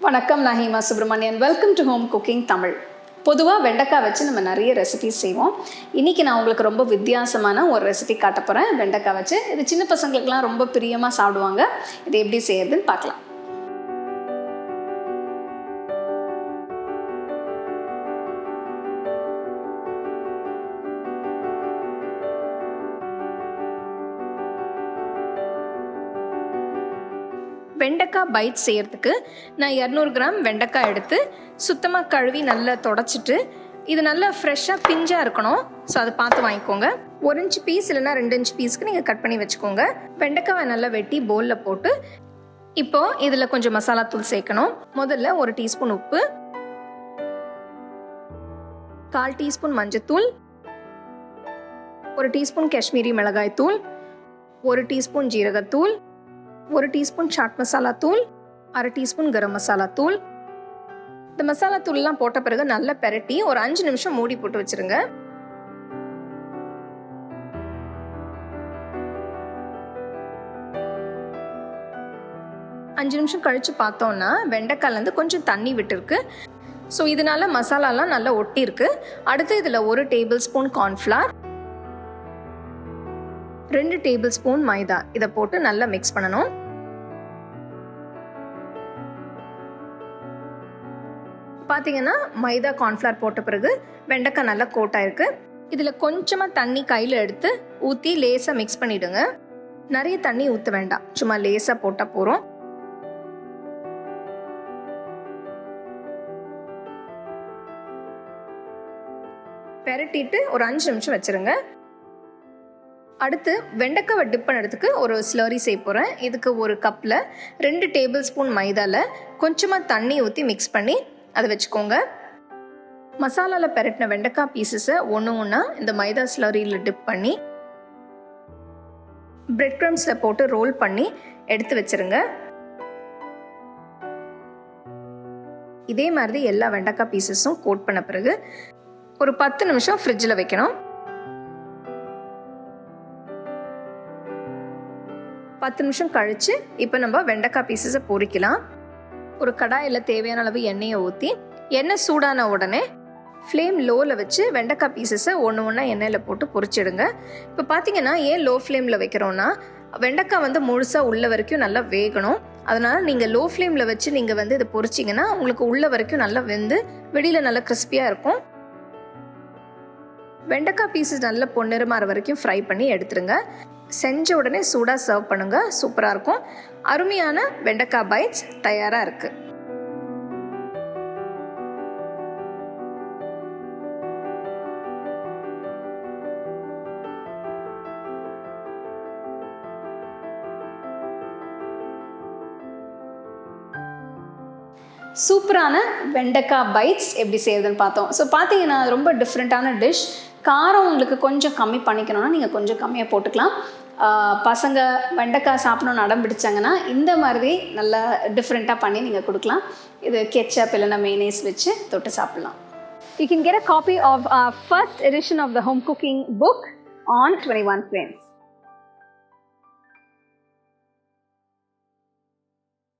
வணக்கம், நான் Hima Subramanian. Welcome to home cooking Tamil. பொதுவாக வெண்டைக்காய் வச்சு நம்ம நிறைய ரெசிபிஸ் செய்வோம். இன்றைக்கி நான் உங்களுக்கு ரொம்ப வித்தியாசமான ஒரு ரெசிபி காட்ட போகிறேன் வெண்டைக்காய் வச்சு. இது சின்ன பசங்களுக்கெலாம் ரொம்ப பிரியமாக சாப்பிடுவாங்க. இது எப்படி செய்யறதுன்னு பார்க்கலாம். வெண்டைக்காய் பைட் செய்கிறதுக்கு நான் 200 கிராம் வெண்டைக்காய் எடுத்து சுத்தமாக கழுவி நல்லா தொடச்சிட்டு, இது நல்லா ஃப்ரெஷ்ஷாக பிஞ்சாக இருக்கணும். ஸோ அதை பார்த்து வாங்கிக்கோங்க. 1 இன்ச் பீஸ் இல்லைனா 2 இன்ச் பீஸ்க்கு நீங்கள் கட் பண்ணி வச்சுக்கோங்க. வெண்டைக்காவை நல்லா வெட்டி பவுலில் போட்டு இப்போது இதில் கொஞ்சம் மசாலா தூள் சேர்க்கணும். முதல்ல 1 டீஸ்பூன் உப்பு, 1/4 டீஸ்பூன் மஞ்சத்தூள், 1 டீஸ்பூன் காஷ்மீரி மிளகாய் தூள், 1 டீஸ்பூன் ஜீரகத்தூள், 1 டீஸ்பூன் சாட் மசாலா தூள், 1/2 டீஸ்பூன் கரம் மசாலா தூள். இந்த மசாலா தூள்லாம் போட்ட பிறகு நல்லா பெரட்டி ஒரு 5 நிமிஷம் மூடி போட்டு வச்சிருங்க. அஞ்சு நிமிஷம் கழிச்சு பார்த்தோம்னா வெண்டைக்காய்லேருந்து கொஞ்சம் தண்ணி விட்டுருக்கு. ஸோ இதனால மசாலாலாம் நல்லா ஒட்டி இருக்கு. அடுத்து இதில் 1 tablespoon cornflour, 2 tablespoon மைதா இதை போட்டு நல்லா மிக்ஸ் பண்ணணும். பார்த்தீங்கன்னா மைதா கார்ன்ஃப்ளவர் போட்ட பிறகு வெண்டைக்காய் நல்லா கோட்டாயிருக்கு. இதில் கொஞ்சமாக தண்ணி கையில் எடுத்து ஊற்றி லேசாக மிக்ஸ் பண்ணிவிடுங்க. நிறைய தண்ணி ஊற்ற வேண்டாம், சும்மா லேசாக போட்டால் போகிறோம். பெரட்டிட்டு ஒரு 5 நிமிஷம் வச்சுருங்க. அடுத்து வெண்டைக்காவை டிப் பண்ணுறதுக்கு ஒரு ஸ்லரி செய்ய போகிறேன். இதுக்கு ஒரு கப்பில் 2 டேபிள் ஸ்பூன் மைதாவில் கொஞ்சமாக தண்ணி ஊற்றி மிக்ஸ் பண்ணி அதை வச்சுக்கோங்க. மசாலாவில் பெரட்டின வெண்டைக்காய் பீசஸை ஒன்றா இந்த மைதா ஸ்லரியில் டிப் பண்ணி பிரெட் க்ரம்ஸில் போட்டு ரோல் பண்ணி எடுத்து வச்சுருங்க. இதே மாதிரி எல்லா வெண்டைக்காய் பீசஸும் கோட் பண்ண பிறகு ஒரு 10 நிமிஷம் ஃப்ரிட்ஜில் வைக்கணும். 10 நிமிஷம் கழித்து இப்போ நம்ம வெண்டைக்காய் பீசஸை பொரிக்கலாம். ஒரு கடாயில் தேவையான அளவு எண்ணெயை ஊற்றி, எண்ணெய் சூடான உடனே ஃப்ளேம் லோவில் வச்சு வெண்டைக்காய் பீசஸை ஒன்றா எண்ணெயில் போட்டு பொரிச்சிடுங்க. இப்போ பார்த்தீங்கன்னா ஏன் லோ ஃப்ளேமில் வைக்கிறோன்னா, வெண்டைக்காய் முழுசாக உள்ள வரைக்கும் நல்லா வேகணும். அதனால் நீங்கள் லோ ஃப்ளேமில் வச்சு நீங்கள் இதை பொரிச்சிங்கன்னா உங்களுக்கு உள்ள வரைக்கும் நல்லா வெந்து வெளியில் நல்லா கிறிஸ்பியாக இருக்கும். வெண்டைக்காய் பீசஸ் நல்லா பொன்னிறமாற வரைக்கும் ஃப்ரை பண்ணி எடுத்துருங்க. செஞ்ச உடனே சூடாக சர்வ் பண்ணுங்க. சூப்பராக இருக்கும். அருமையான வெண்டைக்காய் பைட்ஸ் தயாராக இருக்கு. சூப்பரான வெண்டைக்காய் பைட்ஸ் எப்படி செய்யறதுன்னு பார்த்தோம். ஸோ பார்த்தீங்கன்னா ரொம்ப டிஃப்ரெண்ட்டான டிஷ். காரம் உங்களுக்கு கொஞ்சம் கம்மி பண்ணிக்கணும்னா நீங்கள் கொஞ்சம் கம்மியாக போட்டுக்கலாம். பசங்க வெண்டைக்காய் சாப்பிடணும்னு அடம் பிடிச்சாங்கன்னா இந்த மாதிரி நல்லா டிஃப்ரெண்ட்டாக பண்ணி நீங்கள் கொடுக்கலாம். இது கெச்சப் இல்லைன்னா மெயோனீஸ் வச்சு தொட்டு சாப்பிடலாம். You can get a copy of our first edition of the home cooking book on 21 frames.